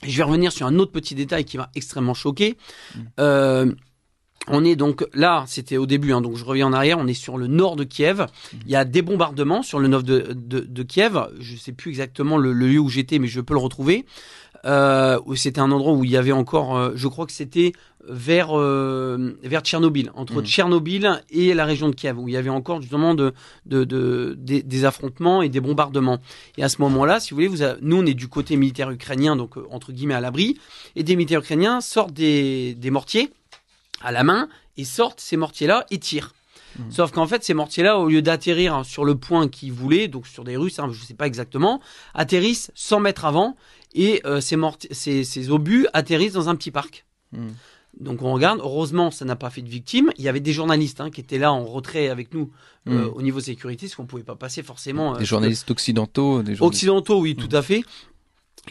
Je vais revenir sur un autre petit détail qui m'a extrêmement choqué. On est donc là, c'était au début, hein, donc je reviens en arrière, on est sur le nord de Kiev. Il y a des bombardements sur le nord de Kiev. Je sais plus exactement le lieu où j'étais, mais je peux le retrouver. C'était un endroit où il y avait encore, je crois que c'était vers Tchernobyl, entre Tchernobyl et la région de Kiev, où il y avait encore justement des affrontements et des bombardements. Et à ce moment-là, si vous voulez, nous on est du côté militaire ukrainien, donc entre guillemets à l'abri, et des militaires ukrainiens sortent des mortiers à la main et sortent ces mortiers-là et tirent. Sauf qu'en fait, ces mortiers-là, au lieu d'atterrir sur le point qu'ils voulaient, donc sur des Russes, hein, je ne sais pas exactement, atterrissent 100 mètres avant et ces obus atterrissent dans un petit parc. Donc on regarde, heureusement ça n'a pas fait de victimes. Il y avait des journalistes qui étaient là en retrait avec nous au niveau sécurité, parce qu'on ne pouvait pas passer forcément. Des journalistes occidentaux Occidentaux, oui, tout à fait.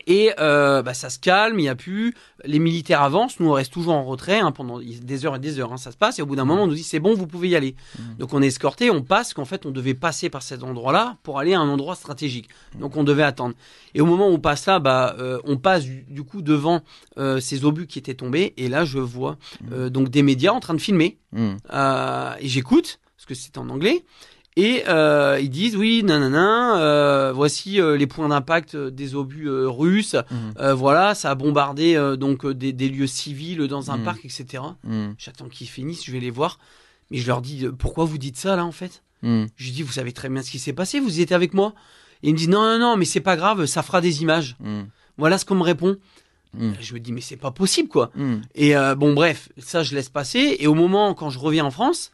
Et ça se calme, il n'y a plus. Les militaires avancent, nous on reste toujours en retrait pendant des heures et des heures. Ça se passe et au bout d'un moment on nous dit c'est bon, vous pouvez y aller. Donc on est escorté, on passe, qu'en fait on devait passer par cet endroit-là pour aller à un endroit stratégique. Donc on devait attendre. Et au moment où on passe là, on passe du coup devant ces obus qui étaient tombés. Et là je vois donc des médias en train de filmer. Et j'écoute, parce que c'était en anglais. Et ils disent oui, voici les points d'impact des obus russes. Voilà, ça a bombardé donc des lieux civils dans un parc, etc. J'attends qu'ils finissent, je vais les voir. Mais je leur dis pourquoi vous dites ça là en fait. Je dis vous savez très bien ce qui s'est passé, vous y étiez avec moi. Et ils me disent non, mais c'est pas grave, ça fera des images. Voilà ce qu'on me répond. Je me dis mais c'est pas possible quoi. Et bon bref, ça je laisse passer. Et au moment quand je reviens en France.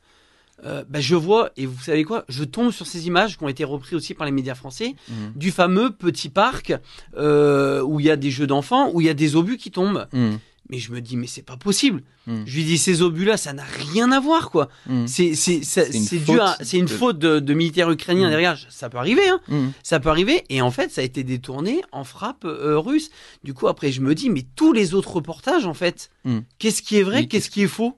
Je vois, et vous savez quoi, je tombe sur ces images qui ont été reprises aussi par les médias français, du fameux petit parc où il y a des jeux d'enfants, où il y a des obus qui tombent. Mais je me dis, mais c'est pas possible. Je lui dis, ces obus-là, ça n'a rien à voir, quoi. C'est une faute de militaires ukrainiens derrière. Ça peut arriver, hein. Ça peut arriver. Et en fait, ça a été détourné en frappe russe. Du coup, après, je me dis, mais tous les autres reportages, en fait, qu'est-ce qui est vrai, qu'est-ce qui est faux?